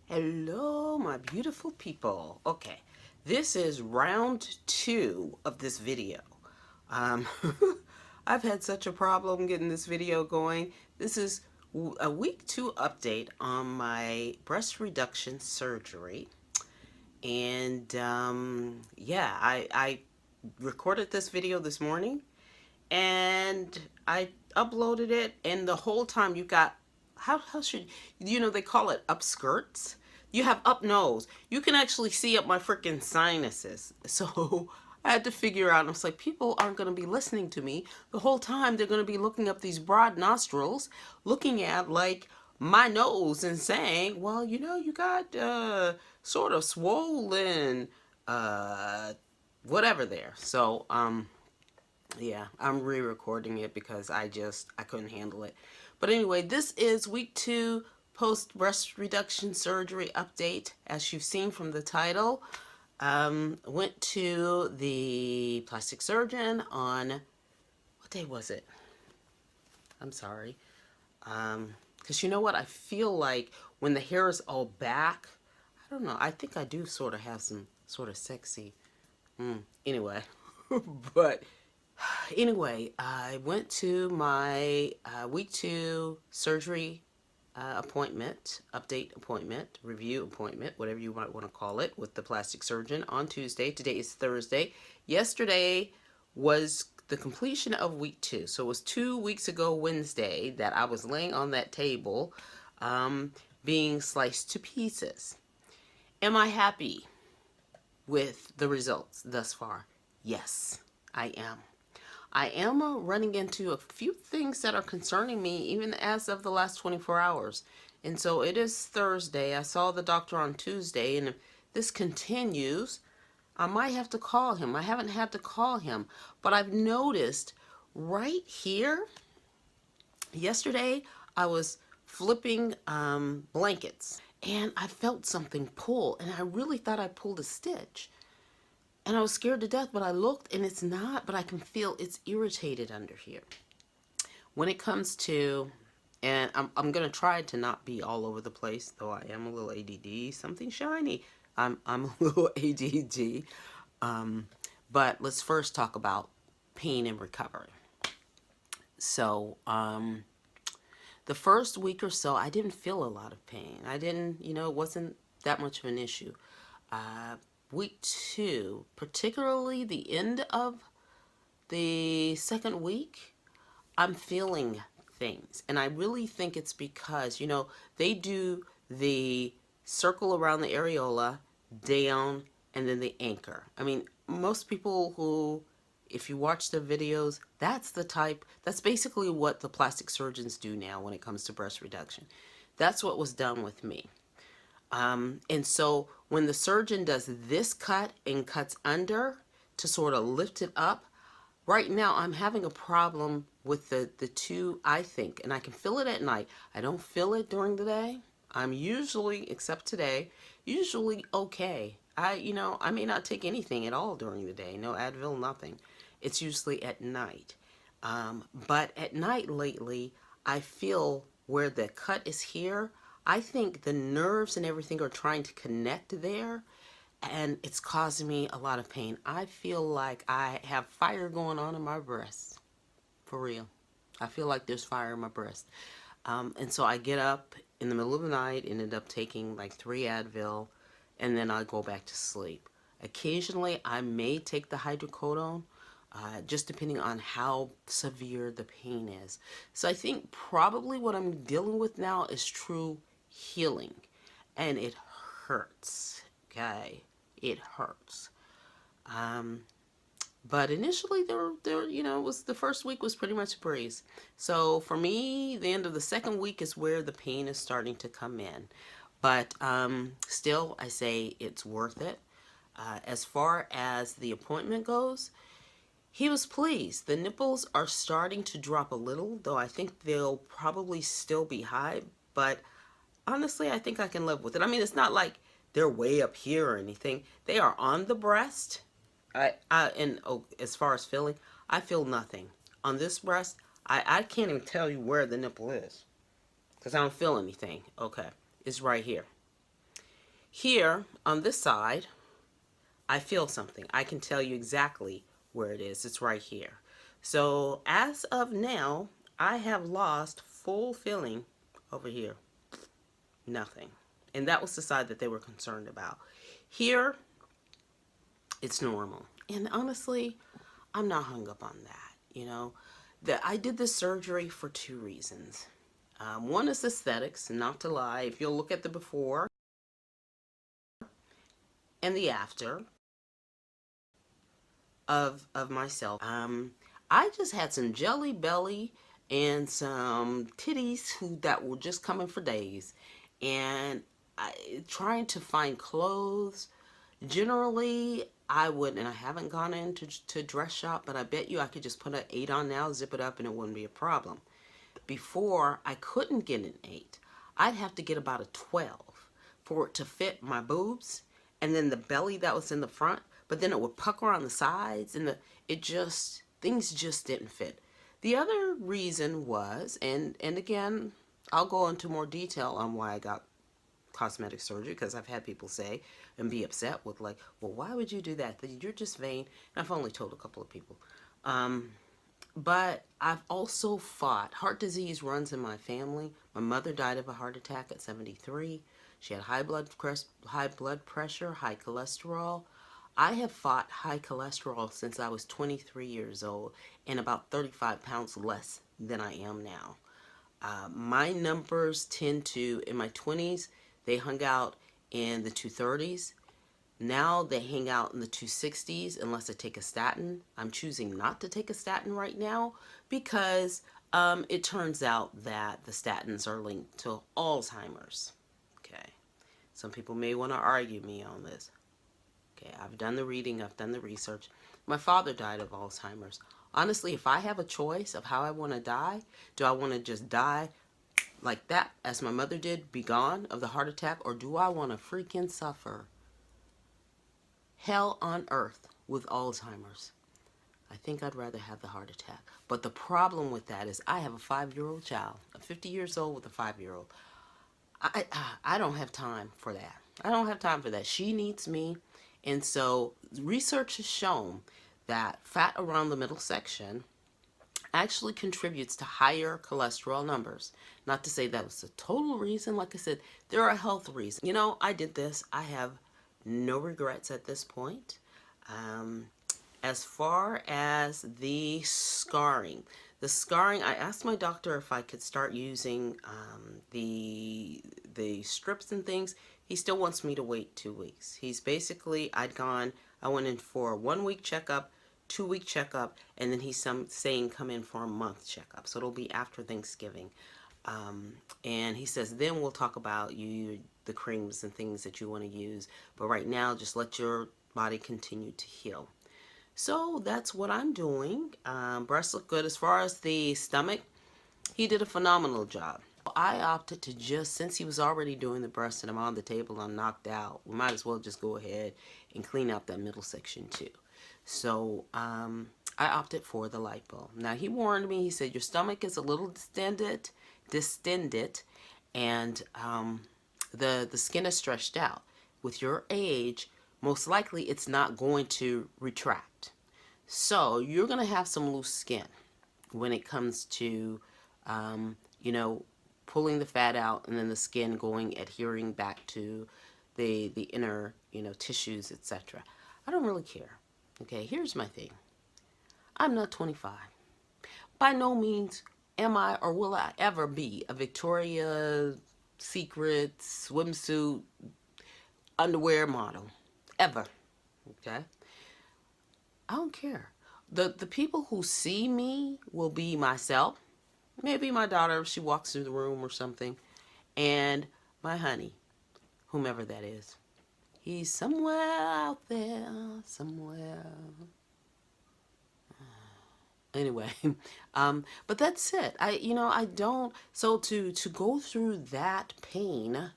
Hello, my beautiful people. Okay, this is round 2 of this video. Um, I've had such a problem getting this video going. This is a week 2 update on my breast reduction surgery. And yeah, I recorded this video this morning and I uploaded it, and the whole time you got, how should, they call it upskirts. You have up nose. You can actually see up my freaking sinuses. So I had to figure out, I was like, people aren't going to be listening to me the whole time. They're going to be looking up these broad nostrils, looking at like my nose and saying, well, you got sort of swollen whatever there. So yeah, I'm re-recording it because I couldn't handle it. But anyway, this is week 2 post breast reduction surgery update. As you've seen from the title, went to the plastic surgeon on, what day was it? I'm sorry. Because you know what? I feel like when the hair is all back, I don't know. I think I do sort of have some sort of sexy. Anyway, but anyway, I went to my week 2 surgery appointment, update appointment, review appointment, whatever you might want to call it, with the plastic surgeon on Tuesday. Today is Thursday. Yesterday was the completion of week 2. So it was 2 weeks ago Wednesday that I was laying on that table being sliced to pieces. Am I happy with the results thus far? Yes, I am. I am running into a few things that are concerning me even as of the last 24 hours. And so it is Thursday. I saw the doctor on Tuesday, and if this continues, I might have to call him. I haven't had to call him, but I've noticed right here, yesterday I was flipping blankets and I felt something pull, and I really thought I pulled a stitch. And I was scared to death, but I looked and it's not, but I can feel it's irritated under here. When it comes to, and I'm going to try to not be all over the place, though I am a little ADD, something shiny. I'm a little ADD. But let's first talk about pain and recovery. So, the first week or so, I didn't feel a lot of pain. I didn't, it wasn't that much of an issue. Week 2, particularly the end of the second week, I'm feeling things. And I really think it's because, they do the circle around the areola, down, and then the anchor. I mean, most people who, if you watch the videos, that's basically what the plastic surgeons do now when it comes to breast reduction. That's what was done with me. And so when the surgeon does this cut and cuts under to sort of lift it up, right now I'm having a problem with the two, I think, and I can feel it at night. I don't feel it during the day. I'm usually, except today, usually okay. I may not take anything at all during the day. No Advil, nothing. It's usually at night. But at night lately, I feel where the cut is here, I think the nerves and everything are trying to connect there, and it's causing me a lot of pain. I feel like I have fire going on in my breast. For real. I feel like there's fire in my breast. And so I get up in the middle of the night, ended up taking like 3 Advil, and then I go back to sleep. Occasionally, I may take the hydrocodone, just depending on how severe the pain is. So I think probably what I'm dealing with now is true healing, and it hurts. Okay, it hurts. But initially, was the first week was pretty much a breeze. So for me, the end of the second week is where the pain is starting to come in. But still, I say it's worth it. As far as the appointment goes, he was pleased. The nipples are starting to drop a little, though I think they'll probably still be high, but honestly, I think I can live with it. I mean, it's not like they're way up here or anything. They are on the breast. As far as feeling, I feel nothing. On this breast, I can't even tell you where the nipple is because I don't feel anything. Okay, it's right here. Here on this side, I feel something. I can tell you exactly where it is. It's right here. So as of now, I have lost full feeling over here. Nothing. And that was the side that they were concerned about. Here, it's normal. And honestly, I'm not hung up on that. You know, that I did this surgery for two reasons. One is aesthetics, not to lie. If you'll look at the before and the after of myself, I just had some jelly belly and some titties that were just coming for days. And trying to find clothes, generally, I would, and I haven't gone into dress shop, but I bet you I could just put an 8 on now, zip it up, and it wouldn't be a problem. Before, I couldn't get an 8. I'd have to get about a 12 for it to fit my boobs, and then the belly that was in the front, but then it would pucker on the sides, and things just didn't fit. The other reason was, and again, I'll go into more detail on why I got cosmetic surgery, because I've had people say and be upset with like, well, why would you do that? You're just vain. And I've only told a couple of people. But I've also fought. Heart disease runs in my family. My mother died of a heart attack at 73. She had high blood pressure, high cholesterol. I have fought high cholesterol since I was 23 years old and about 35 pounds less than I am now. My numbers tend to, in my 20s, they hung out in the 230s. Now they hang out in the 260s unless I take a statin. I'm choosing not to take a statin right now because it turns out that the statins are linked to Alzheimer's. Okay, some people may want to argue me on this. Okay, I've done the reading, I've done the research. My father died of Alzheimer's. Honestly, if I have a choice of how I want to die, do I want to just die like that, as my mother did, be gone of the heart attack, or do I want to freaking suffer hell on earth with Alzheimer's? I think I'd rather have the heart attack. But the problem with that is I have a 5-year-old child, I'm 50 years old with a 5-year-old. I don't have time for that. I don't have time for that. She needs me. And so research has shown that fat around the middle section actually contributes to higher cholesterol numbers. Not to say that was the total reason. Like I said, there are health reasons. You know, I did this. I have no regrets at this point. As far as the scarring, I asked my doctor if I could start using the strips and things. He still wants me to wait 2 weeks. He's basically, I went in for a 1-week checkup, 2-week checkup, and then he's saying come in for a month checkup. So it'll be after Thanksgiving. And he says, then we'll talk about the creams and things that you want to use. But right now, just let your body continue to heal. So that's what I'm doing. Breasts look good. As far as the stomach, he did a phenomenal job. I opted to just, since he was already doing the breast and I'm on the table, I'm knocked out, we might as well just go ahead and clean out that middle section too. So I opted for the lipo. Now he warned me, he said, your stomach is a little distended, and the skin is stretched out. With your age, most likely it's not going to retract. So you're going to have some loose skin when it comes to, you know, pulling the fat out and then the skin adhering back to the inner, you know, tissues, etc. I don't really care. Okay, here's my thing. I'm not 25. By no means am I or will I ever be a Victoria's Secret swimsuit underwear model. Ever. Okay? I don't care. The people who see me will be myself. Maybe my daughter if she walks through the room or something. And my honey, whomever that is. He's somewhere out there, somewhere. Anyway, but that's it. I don't, so to go through that pain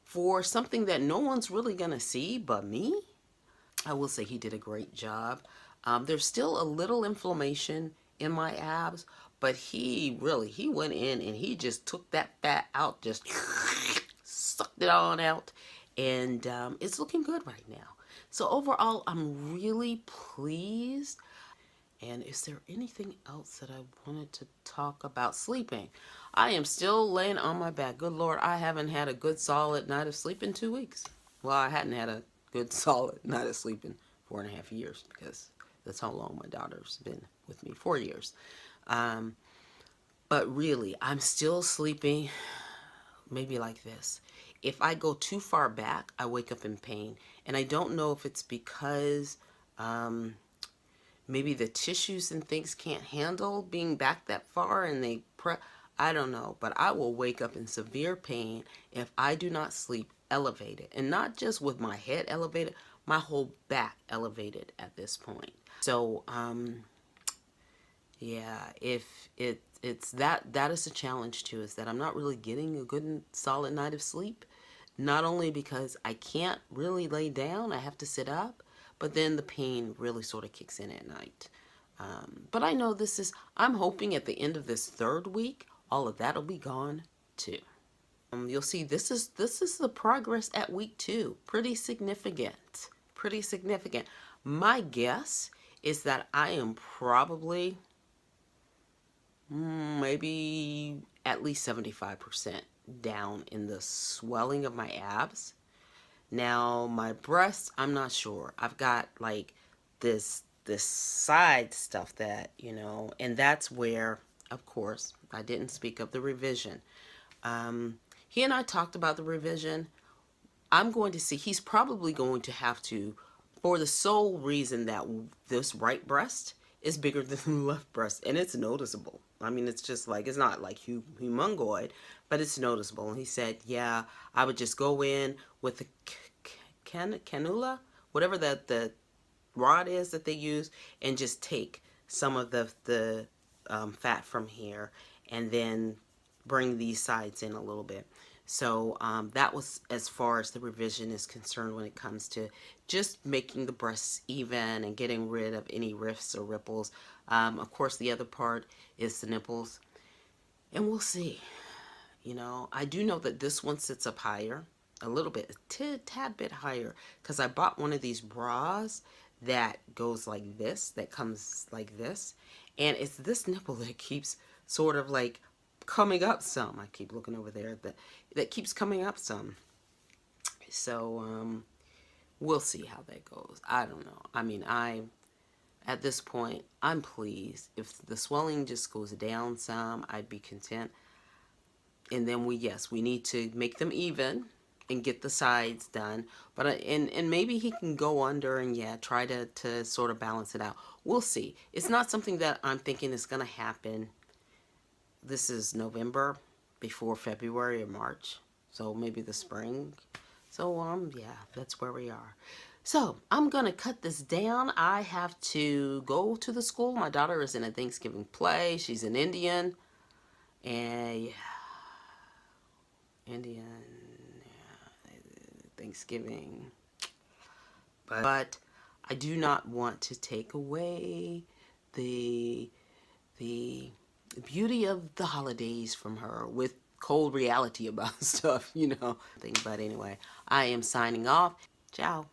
for something that no one's really gonna see but me, I will say he did a great job. There's still a little inflammation in my abs, but he went in and he just took that fat out, just sucked it on out, and it's looking good right now. So overall, I'm really pleased. And is there anything else that I wanted to talk about? Sleeping. I am still laying on my back. Good Lord, I haven't had a good solid night of sleep in 2 weeks. Well, I hadn't had a good solid night of sleep in 4.5 years, because that's how long my daughter's been with me, 4 years. But really, I'm still sleeping maybe like this. If I go too far back, I wake up in pain. And I don't know if it's because maybe the tissues and things can't handle being back that far, and I don't know, but I will wake up in severe pain if I do not sleep elevated, and not just with my head elevated, my whole back elevated at this point. So yeah, if it's that is a challenge too, is that I'm not really getting a good and solid night of sleep, not only because I can't really lay down, I have to sit up, but then the pain really sort of kicks in at night. But I know I'm hoping at the end of this 3rd week, all of that'll be gone too. You'll see this is the progress at week 2. Pretty significant. Pretty significant. My guess is that I am probably maybe at least 75% down in the swelling of my abs. Now my breasts, I'm not sure. I've got like this side stuff that, and that's where, of course, I didn't speak of the revision. He and I talked about the revision. I'm going to see, he's probably going to have to, for the sole reason that this right breast is bigger than the left breast, and it's noticeable. I mean, it's just like, it's not like humongoid, but it's noticeable. And he said, yeah, I would just go in with the cannula, whatever the rod is that they use, and just take some of the fat from here, and then bring these sides in a little bit. So that was as far as the revision is concerned when it comes to just making the breasts even and getting rid of any rifts or ripples. Of course, the other part is the nipples. And we'll see. I do know that this one sits up higher, a little bit, a tad bit higher, because I bought one of these bras that goes like this, that comes like this. And it's this nipple that keeps sort of like coming up some. I keep looking over there. That keeps coming up some. So we'll see how that goes. I don't know. I mean, at this point, I'm pleased. If the swelling just goes down some, I'd be content. And then we need to make them even and get the sides done. But and maybe he can go under and try to sort of balance it out. We'll see. It's not something that I'm thinking is going to happen. This is November, before February or March, so maybe the spring. So that's where we are. So I'm gonna cut this down. I have to go to the school. My daughter is in a Thanksgiving play. She's an Indian, and Thanksgiving. But I do not want to take away the beauty of the holidays from her with cold reality about stuff, But anyway, I am signing off. Ciao.